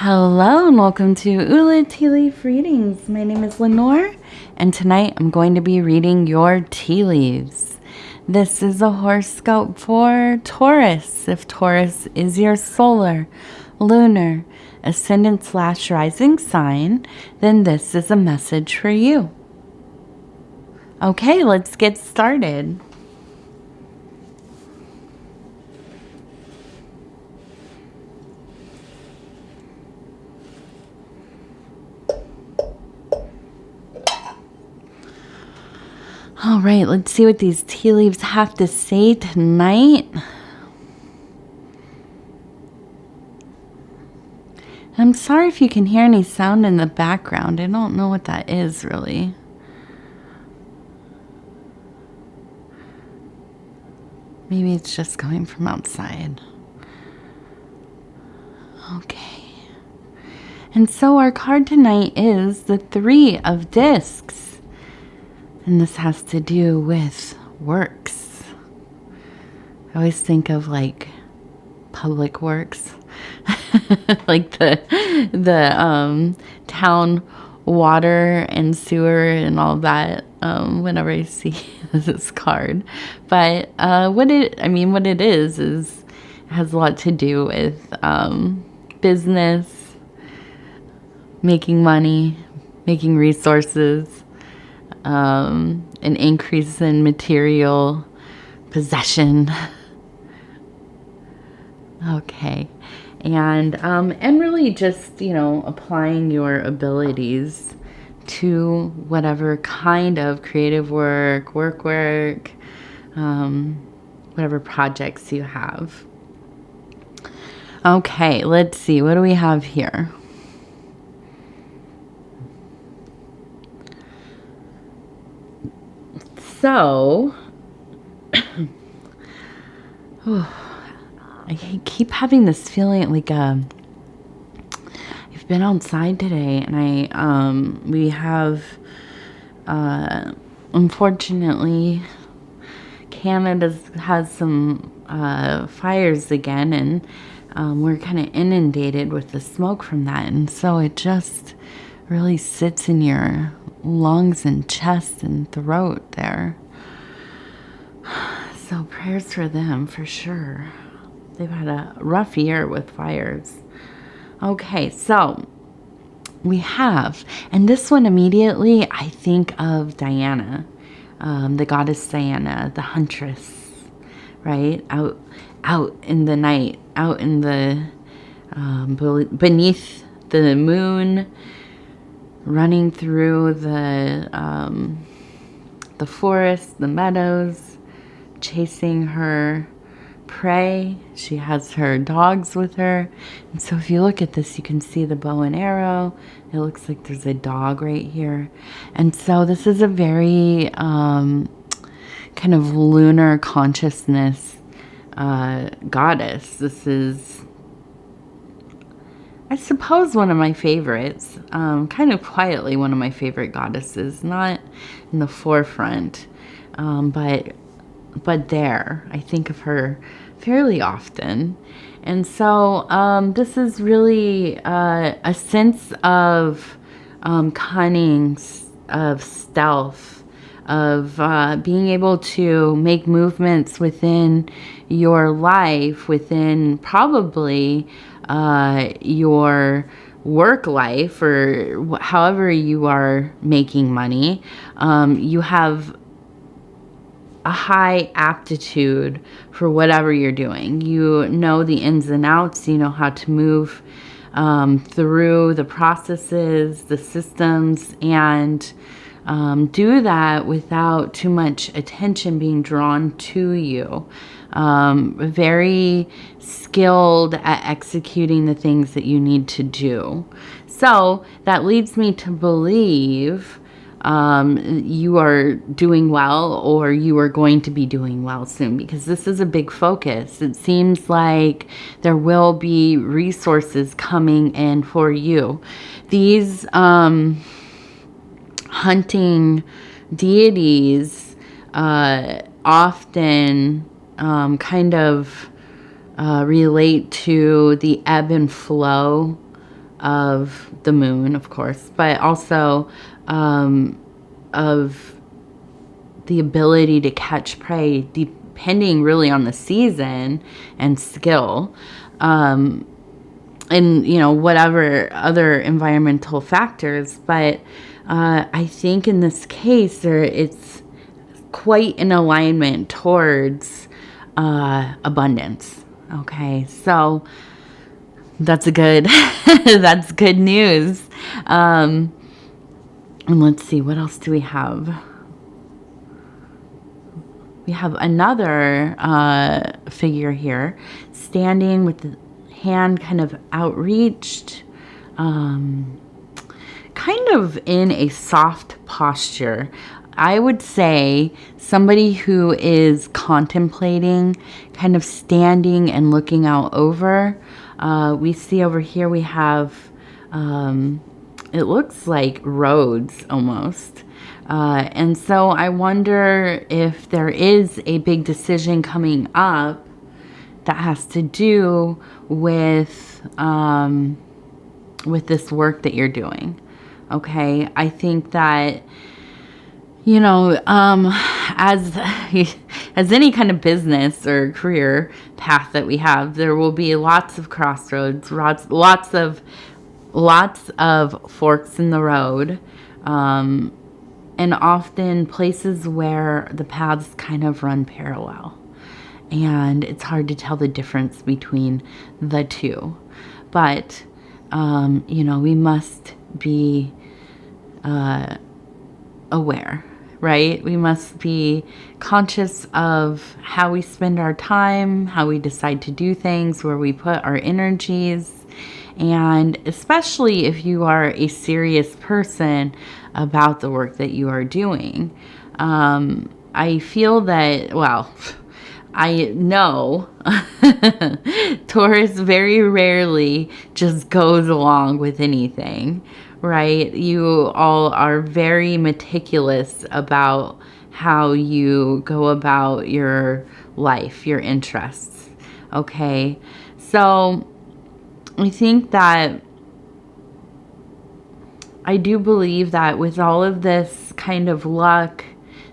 Hello and welcome to Ula Tea Leaf Readings. My name is Lenor and tonight I'm going to be reading your tea leaves. This is a horoscope for Taurus. If Taurus is your solar, lunar, ascendant/rising sign, then this is a message for you. Okay, let's get started. All right, let's see what these tea leaves have to say tonight. I'm sorry if you can hear any sound in the background. I don't know what that is really. Maybe it's just coming from outside. Okay. And so our card tonight is the Three of Discs. And this has to do with works. I always think of like public works. Like the town water and sewer and all that whenever I see this card. But what it is it has a lot to do with business, making money, making resources, an increase in material possession. Okay. And really just, applying your abilities to whatever kind of creative work, whatever projects you have. Okay, let's see. What do we have here? So, I keep having this feeling like I've been outside today, and we have unfortunately Canada has some fires again, and we're kind of inundated with the smoke from that, and so it just really sits in your lungs and chest and throat there. So prayers for them for sure. They've had a rough year with fires. Okay, so we have, and this one immediately I think of Diana, the goddess Diana, the huntress, right? Out in the night, out in the beneath the moon, running through the forest, the meadows, chasing her prey. She has her dogs with her. And so if you look at this, you can see the bow and arrow. It looks like there's a dog right here. And so this is a very kind of lunar consciousness goddess. This is, I suppose, one of my favorites, kind of quietly one of my favorite goddesses, not in the forefront, but there, I think of her fairly often. And so this is really a sense of cunning, of stealth, of being able to make movements within your life, within probably your work life, or however you are making money. You have a high aptitude for whatever you're doing. You know the ins and outs. You know how to move through the processes, the systems, and do that without too much attention being drawn to you. Very skilled at executing the things that you need to do. So that leads me to believe you are doing well, or you are going to be doing well soon, because this is a big focus. It seems like there will be resources coming in for you. These hunting deities often kind of relate to the ebb and flow of the moon, of course, but also of the ability to catch prey, depending really on the season and skill, and whatever other environmental factors. But I think in this case, it's quite in alignment towards abundance. Okay, so that's that's good news. And let's see, what else do we have? We have another figure here, standing with the hand kind of outreached, kind of in a soft posture. I would say somebody who is contemplating, kind of standing and looking out over. We see over here we have, it looks like roads almost. And so I wonder if there is a big decision coming up that has to do with this work that you're doing. Okay, I think that, as any kind of business or career path that we have, there will be lots of crossroads, lots of forks in the road, and often places where the paths kind of run parallel, and it's hard to tell the difference between the two. But we must be aware, right? We must be conscious of how we spend our time, how we decide to do things, where we put our energies. And especially if you are a serious person about the work that you are doing, I feel that, well, I know Taurus very rarely just goes along with anything, right? You all are very meticulous about how you go about your life, your interests, okay? So I think that I do believe that with all of this kind of luck,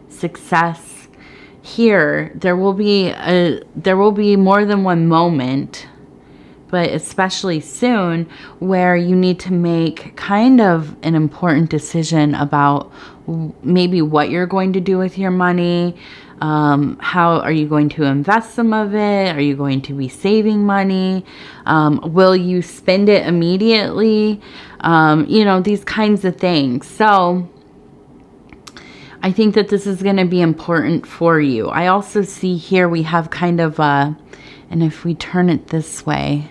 success here, there will be more than one moment, but especially soon, where you need to make kind of an important decision about maybe what you're going to do with your money. How are you going to invest some of it? Are you going to be saving money? Will you spend it immediately? These kinds of things. So I think that this is going to be important for you. I also see here we have kind of and if we turn it this way,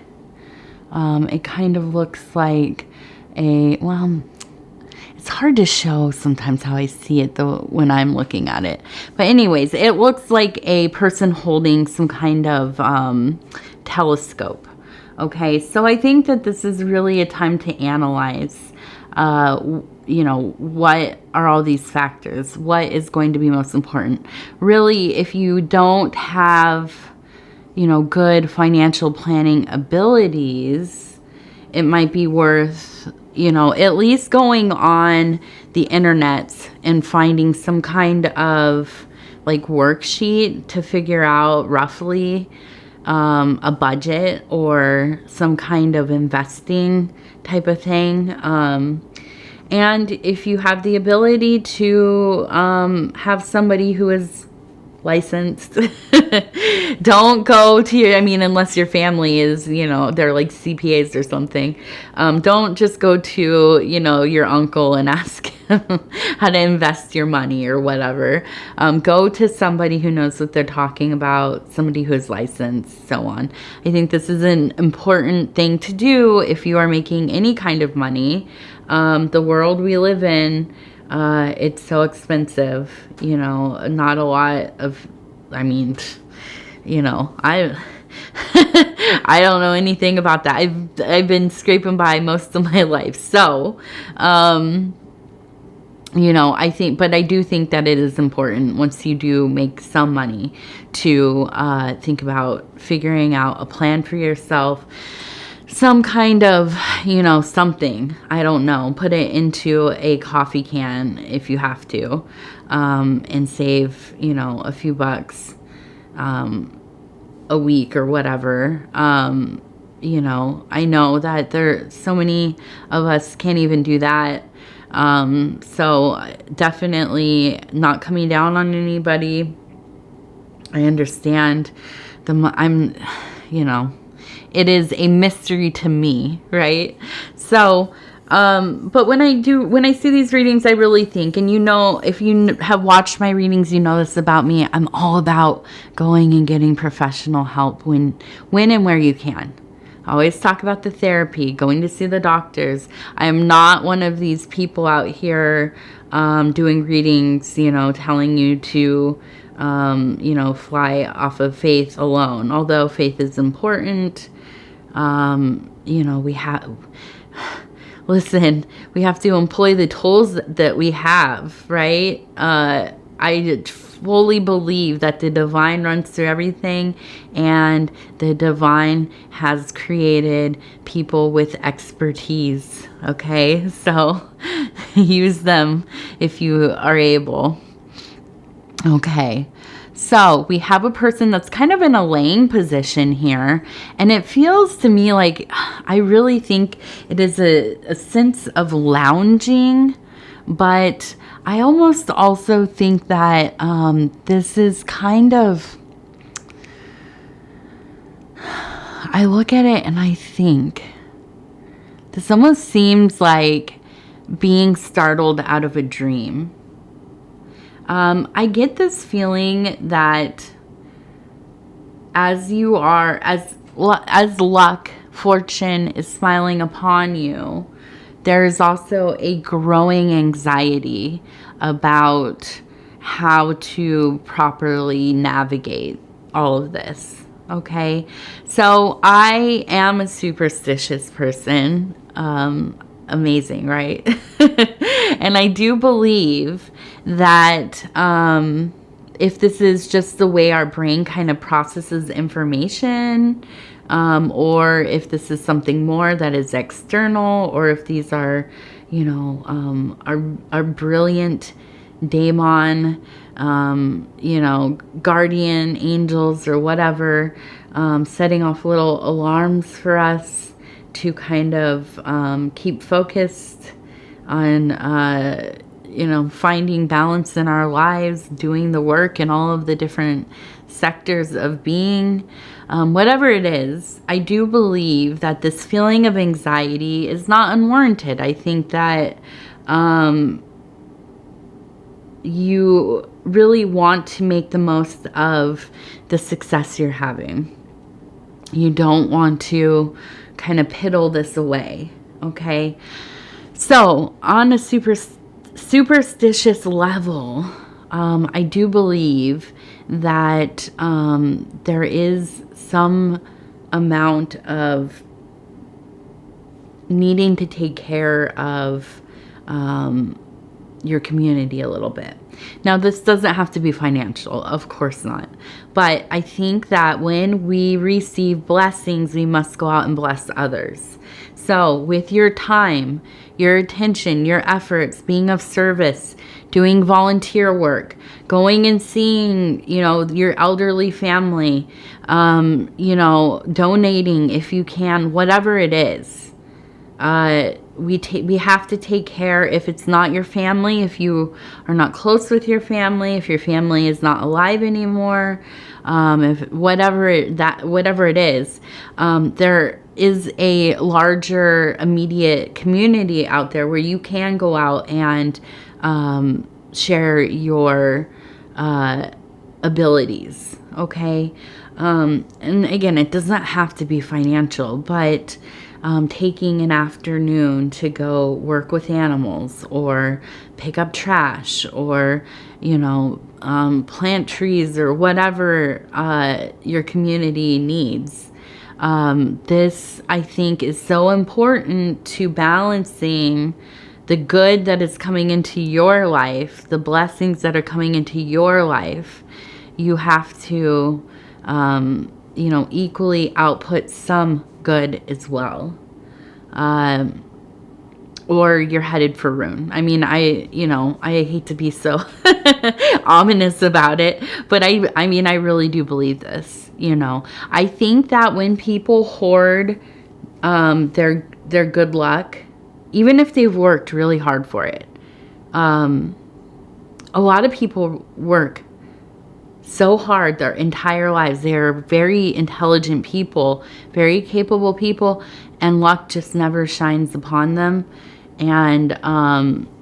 it kind of looks like it's hard to show sometimes how I see it though when I'm looking at it. But anyways, it looks like a person holding some kind of telescope. Okay, so I think that this is really a time to analyze, what are all these factors? What is going to be most important? Really, if you don't have, good financial planning abilities, it might be worth, at least going on the internet and finding some kind of like worksheet to figure out roughly a budget or some kind of investing type of thing. And if you have the ability to have somebody who is licensed, don't go to unless your family is, they're like CPAs or something. Don't just go to, your uncle and ask him how to invest your money or whatever. Go to somebody who knows what they're talking about, somebody who's licensed, so on. I think this is an important thing to do if you are making any kind of money. The world we live in, it's so expensive, not a lot of, I I don't know anything about that. I've been scraping by most of my life. So, I do think that it is important once you do make some money to think about figuring out a plan for yourself some kind of, something. I don't know. Put it into a coffee can if you have to, and save, a few bucks a week or whatever. I know that so many of us can't even do that. So definitely not coming down on anybody. I understand it is a mystery to me, right? So, but when I see these readings, I really think, and if you have watched my readings, you know this about me. I'm all about going and getting professional help when and where you can. I always talk about the therapy, going to see the doctors. I am not one of these people out here doing readings, telling you to, fly off of faith alone. Although faith is important, we have to employ the tools that we have, right? I fully believe that the divine runs through everything, and the divine has created people with expertise, okay? So use them if you are able. Okay, so we have a person that's kind of in a laying position here, and it feels to me like I really think it is a sense of lounging, but I almost also think that this is kind of, I look at it and I think this almost seems like being startled out of a dream. I get this feeling that as luck, fortune is smiling upon you, there's also a growing anxiety about how to properly navigate all of this. Okay, so I am a superstitious person. Amazing, right? And I do believe that if this is just the way our brain kind of processes information, or if this is something more that is external, or if these are, our brilliant daemon, guardian angels or whatever, setting off little alarms for us to kind of keep focused on, finding balance in our lives, doing the work in all of the different sectors of being. Whatever it is, I do believe that this feeling of anxiety is not unwarranted. I think that you really want to make the most of the success you're having. You don't want to kind of piddle this away, okay? So on a superstitious level, I do believe that there is some amount of needing to take care of your community a little bit. Now, this doesn't have to be financial, of course not. But I think that when we receive blessings, we must go out and bless others. So with your time, your attention, your efforts, being of service, doing volunteer work, going and seeing, your elderly family, donating if you can, whatever it is. We have to take care. If it's not your family, if you are not close with your family, if your family is not alive anymore, if whatever it is, there is a larger immediate community out there where you can go out and share your abilities. Okay, and again, it does not have to be financial, but taking an afternoon to go work with animals, or pick up trash, or plant trees, or whatever your community needs. This, I think, is so important to balancing the good that is coming into your life, the blessings that are coming into your life. You have to equally output some good as well. Or you're headed for ruin. I mean, I hate to be so ominous about it, but I mean, I really do believe this, I think that when people hoard their good luck, even if they've worked really hard for it, a lot of people work so hard their entire lives. They're very intelligent people, very capable people, and luck just never shines upon them. And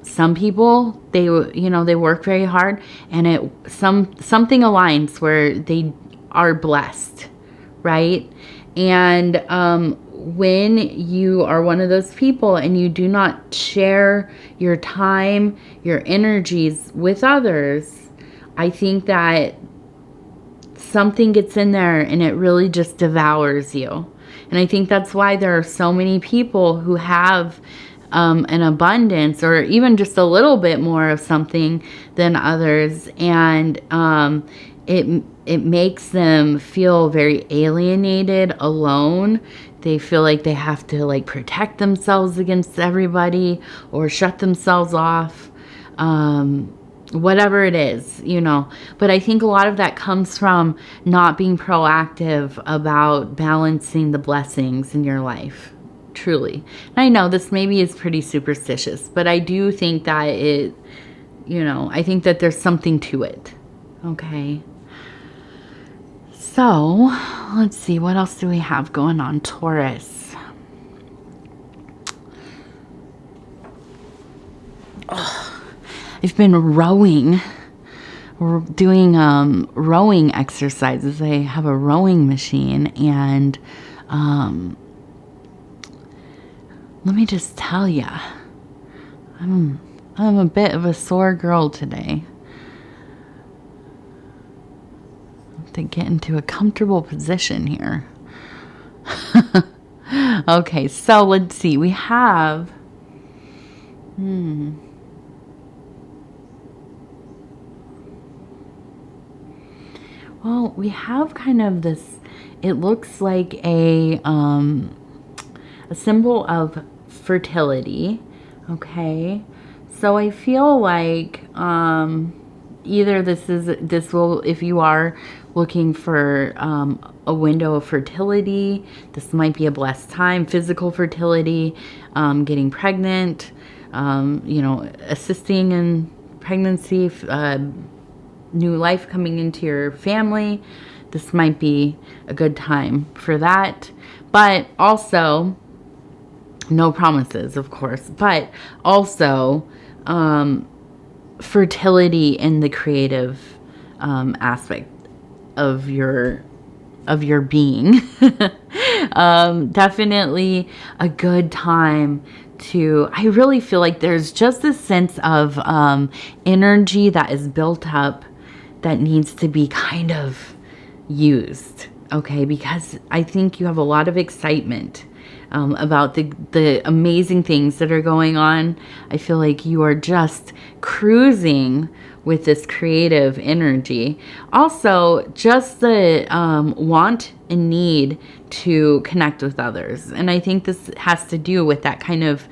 some people, they work very hard, and something aligns where they are blessed, right? And when you are one of those people and you do not share your time, your energies with others, I think that something gets in there and it really just devours you. And I think that's why there are so many people who have an abundance, or even just a little bit more of something than others, and it makes them feel very alienated, alone. They feel like they have to like protect themselves against everybody or shut themselves off, whatever it is, But I think a lot of that comes from not being proactive about balancing the blessings in your life. Truly. And I know this maybe is pretty superstitious, but I do think that I think that there's something to it. Okay. So, let's see. What else do we have going on, Taurus? I've been rowing. We're doing rowing exercises. I have a rowing machine, and let me just tell you, I'm a bit of a sore girl today. I have to get into a comfortable position here. Okay, so let's see. We have... Well, we have kind of this... It looks like a symbol of fertility. Okay, so I feel like either this will, if you are looking for a window of fertility, this might be a blessed time. Physical fertility, getting pregnant, assisting in pregnancy, new life coming into your family. This might be a good time for that. But also, no promises, of course, but also fertility in the creative aspect of your being. Definitely a good time to... I really feel like there's just this sense of energy that is built up that needs to be kind of used, okay? Because I think you have a lot of excitement about the amazing things that are going on. I feel like you are just cruising with this creative energy. Also, just the want and need to connect with others. And I think this has to do with that kind of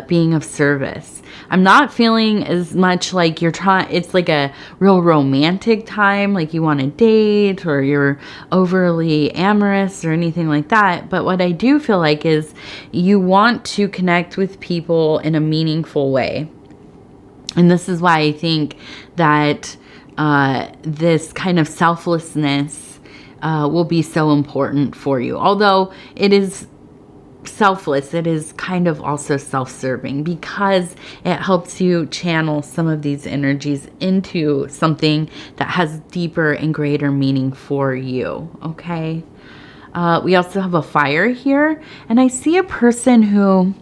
being of service. I'm not feeling as much like you're trying, it's like a real romantic time, like you want to date or you're overly amorous or anything like that. But what I do feel like is you want to connect with people in a meaningful way. And this is why I think that this kind of selflessness will be so important for you. Although it is selfless, it is kind of also self-serving because it helps you channel some of these energies into something that has deeper and greater meaning for you. Okay. We also have a fire here, and I see a person who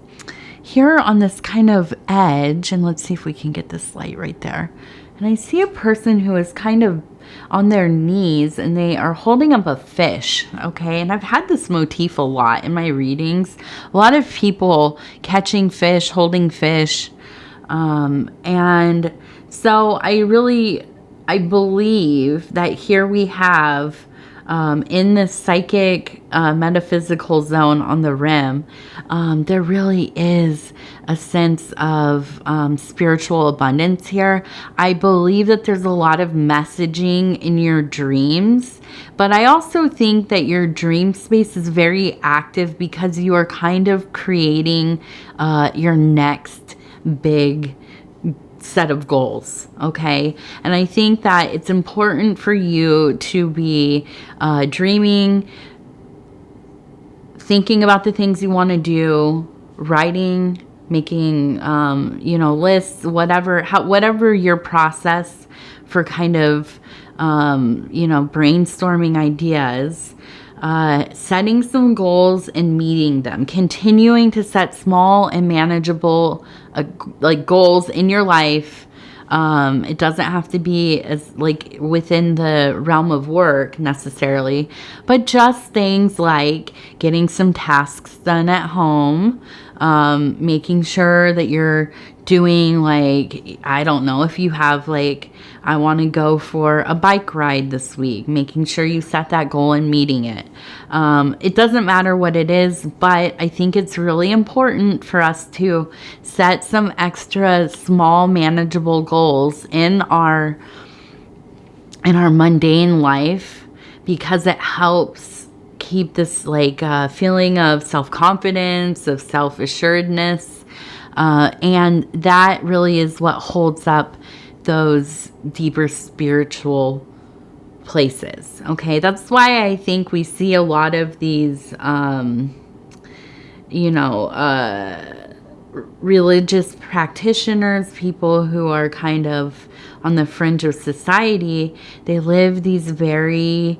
here on this kind of edge, and let's see if we can get this light right there. And I see a person who is kind of on their knees and they are holding up a fish, okay? And I've had this motif a lot in my readings. A lot of people catching fish, holding fish. And so I believe that here we have in the psychic metaphysical zone on the rim, there really is a sense of spiritual abundance here. I believe that there's a lot of messaging in your dreams, but I also think that your dream space is very active because you are kind of creating your next big set of goals. Okay. And I think that it's important for you to be dreaming, thinking about the things you want to do, writing, making, lists, whatever your process for kind of, brainstorming ideas, setting some goals and meeting them, continuing to set small and manageable goals in your life. It doesn't have to be as within the realm of work necessarily, but just things like getting some tasks done at home, making sure that you're doing I don't know, if you have I want to go for a bike ride this week, making sure you set that goal and meeting it. It doesn't matter what it is, but I think it's really important for us to set some extra small manageable goals in our mundane life, because it helps keep this feeling of self-confidence, of self-assuredness. And that really is what holds up those deeper spiritual places. Okay. That's why I think we see a lot of these, religious practitioners, people who are kind of on the fringe of society. They live these very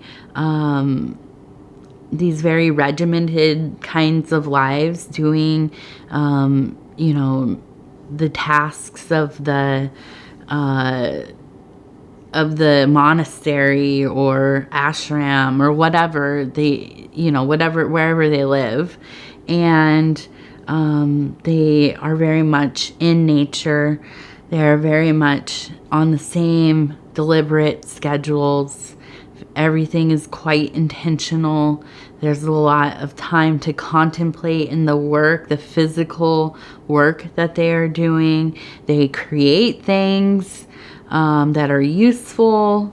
regimented kinds of lives, doing, the tasks of the monastery or ashram or whatever wherever they live. And they are very much in nature. They're very much on the same deliberate schedules. Everything is quite intentional. There's a lot of time to contemplate in the work, the physical work that they are doing. They create things that are useful,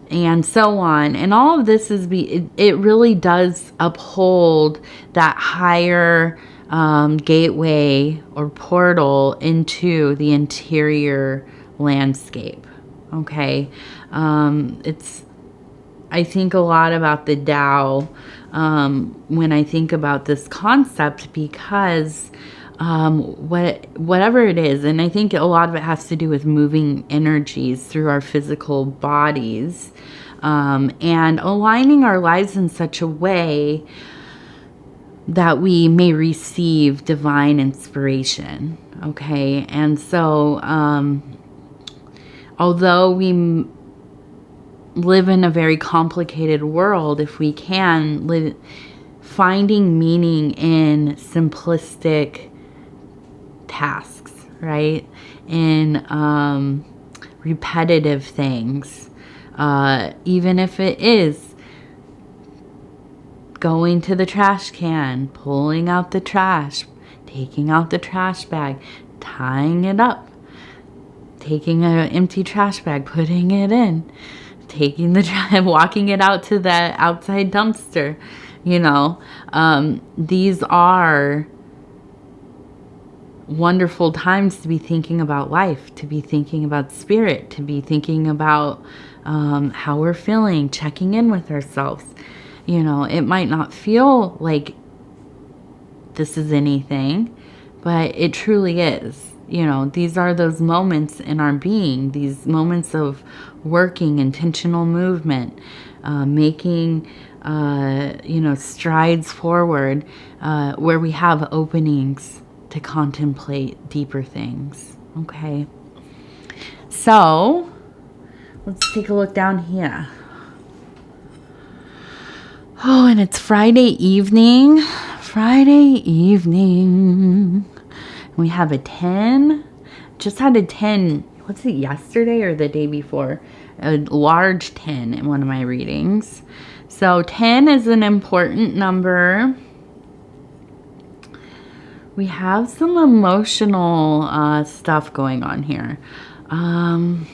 and so on. And all of this it really does uphold that higher gateway or portal into the interior landscape. Okay. I think a lot about the Tao when I think about this concept, because whatever it is, and I think a lot of it has to do with moving energies through our physical bodies, and aligning our lives in such a way that we may receive divine inspiration. Okay. And so although we live in a very complicated world, if we can live finding meaning in simplistic tasks, right? In repetitive things, even if it is going to the trash can, pulling out the trash, taking out the trash bag, tying it up, taking an empty trash bag, putting it in, taking the drive, walking it out to the outside dumpster. These are wonderful times to be thinking about life, to be thinking about spirit, to be thinking about how we're feeling, checking in with ourselves. It might not feel like this is anything, but it truly is. These are those moments in our being, these moments of working, intentional movement, making, strides forward, where we have openings to contemplate deeper things. Okay. So let's take a look down here. Oh, and it's Friday evening. We have a 10. Just had a 10. Was it yesterday or the day before? A large 10 in one of my readings. So 10 is an important number. We have some emotional stuff going on here. And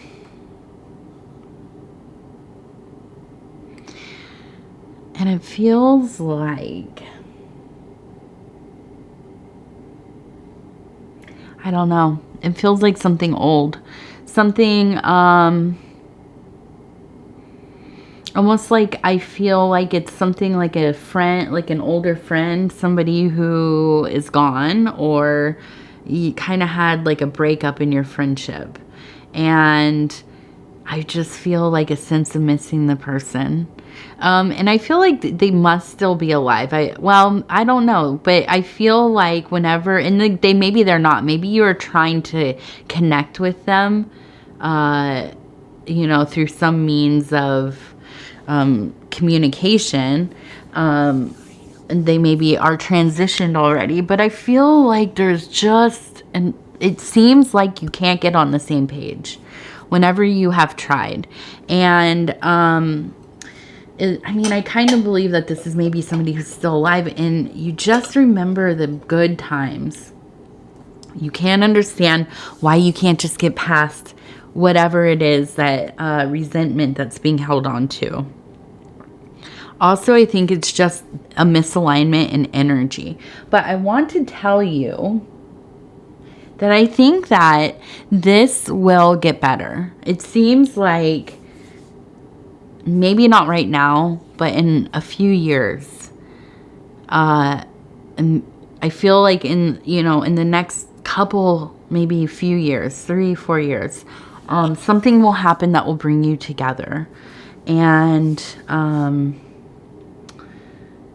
it feels like, I don't know. It feels like something old. Something, almost like I feel like it's something like a friend, like an older friend, somebody who is gone, or you kind of had like a breakup in your friendship. And I just feel like a sense of missing the person. And I feel like they must still be alive. Well, I don't know, but I feel like whenever, and maybe they're not, maybe you are trying to connect with them, through some means of communication. And they maybe are transitioned already, but I feel like there's just, and it seems like you can't get on the same page whenever you have tried. And I kind of believe that this is maybe somebody who's still alive, and you just remember the good times. You can't understand why you can't just get past whatever it is, that resentment that's being held on to. Also, I think it's just a misalignment in energy. But I want to tell you that I think that this will get better. It seems like maybe not right now, but in a few years. And I feel like in the next couple, maybe a few years, 3-4 years, something will happen that will bring you together. And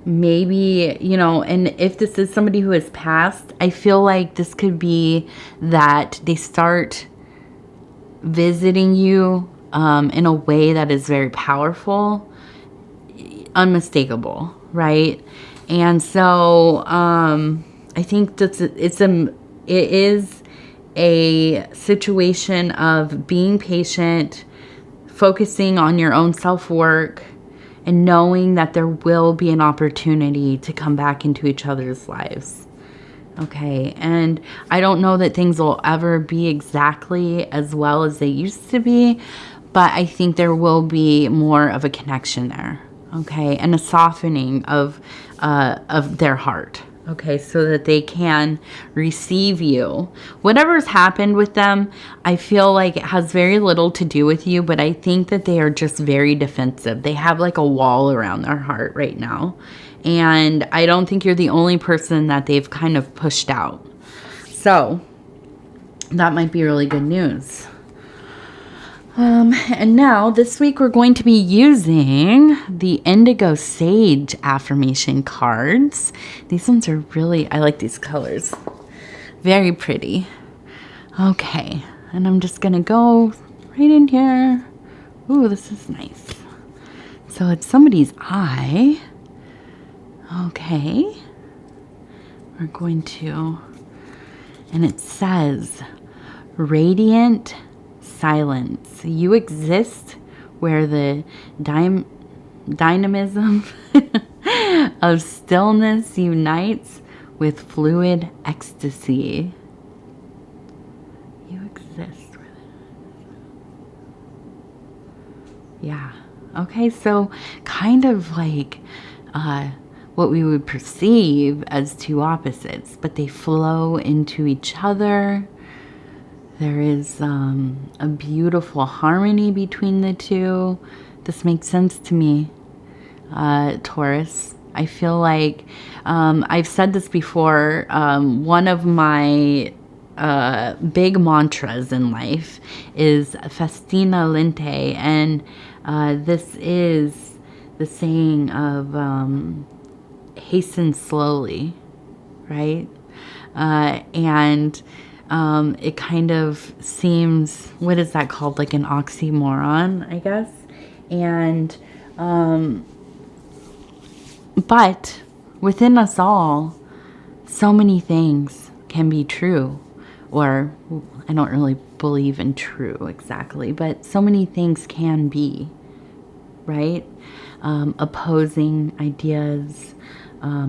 maybe, and if this is somebody who has passed, I feel like this could be that they start visiting you in a way that is very powerful, unmistakable, right? And so I think that it is a situation of being patient, focusing on your own self-work, and knowing that there will be an opportunity to come back into each other's lives. Okay, and I don't know that things will ever be exactly as well as they used to be, but I think there will be more of a connection there. Okay, and a softening of their heart. Okay, so that they can receive you. Whatever's happened with them, I feel like it has very little to do with you, but I think that they are just very defensive. They have like a wall around their heart right now. And I don't think you're the only person that they've kind of pushed out. So that might be really good news. And now this week we're going to be using the Indigo Sage affirmation cards. These ones are I like these colors. Very pretty. Okay, and I'm just going to go right in here. Ooh, this is nice. So it's somebody's eye. Okay. We're going to, and it says, radiant silence. You exist where the dynamism of stillness unites with fluid ecstasy. You exist where yeah. Okay, so kind of like what we would perceive as two opposites, but they flow into each other. There is a beautiful harmony between the two. This makes sense to me, Taurus. I feel like I've said this before. One of my big mantras in life is Festina Lente, and this is the saying of hasten slowly, right? And it kind of seems, what is that called? Like an oxymoron, I guess. And, but within us all, so many things can be true, or I don't really believe in true exactly, but so many things can be, right? Opposing ideas,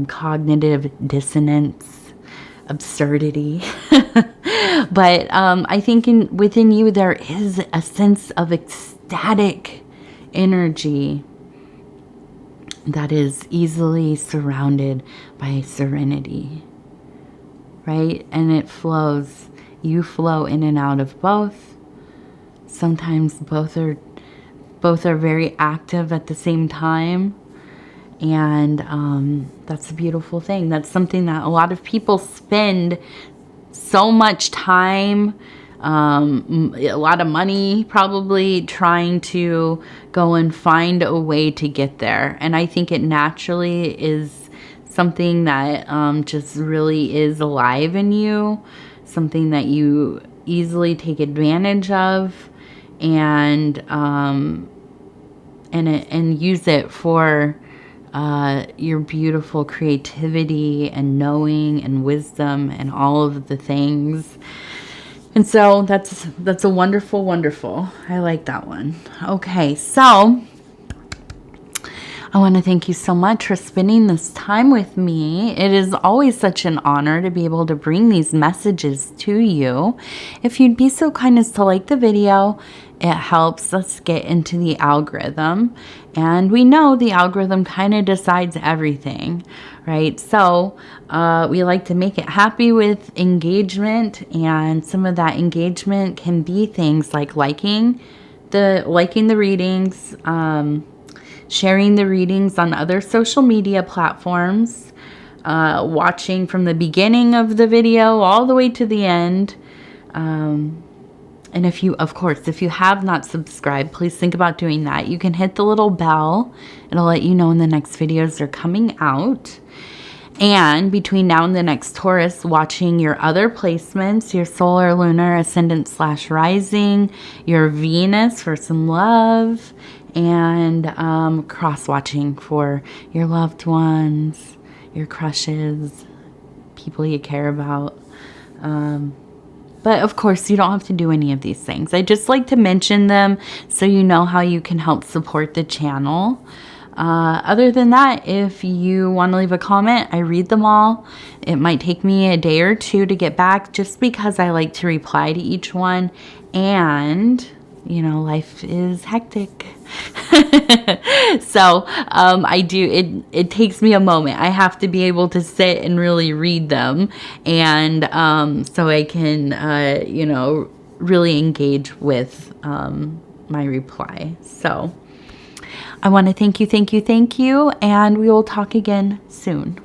cognitive dissonance, absurdity. But I think within you there is a sense of ecstatic energy that is easily surrounded by serenity, right? And it flows. You flow in and out of both. Sometimes both are very active at the same time. And that's a beautiful thing. That's something that a lot of people spend so much time, a lot of money probably, trying to go and find a way to get there. And I think it naturally is something that just really is alive in you, something that you easily take advantage of, and use it for your beautiful creativity and knowing and wisdom and all of the things. And so that's a wonderful, wonderful. I like that one. Okay, so I want to thank you so much for spending this time with me. It is always such an honor to be able to bring these messages to you. If you'd be so kind as to like the video, it helps us get into the algorithm. And we know the algorithm kind of decides everything, right? So we like to make it happy with engagement. And some of that engagement can be things like liking the readings, sharing the readings on other social media platforms, watching from the beginning of the video all the way to the end. And if you have not subscribed, please think about doing that. You can hit the little bell. It'll let you know when the next videos are coming out. And between now and the next Taurus, watching your other placements, your solar, lunar, ascendant / rising, your Venus for some love, and cross-watching for your loved ones, your crushes, people you care about. But of course, you don't have to do any of these things. I just like to mention them so you know how you can help support the channel. Other than that, if you want to leave a comment, I read them all. It might take me a day or two to get back just because I like to reply to each one. And, life is hectic. So it takes me a moment. I have to be able to sit and really read them, and so I can really engage with my reply. So I want to thank you, and we will talk again soon.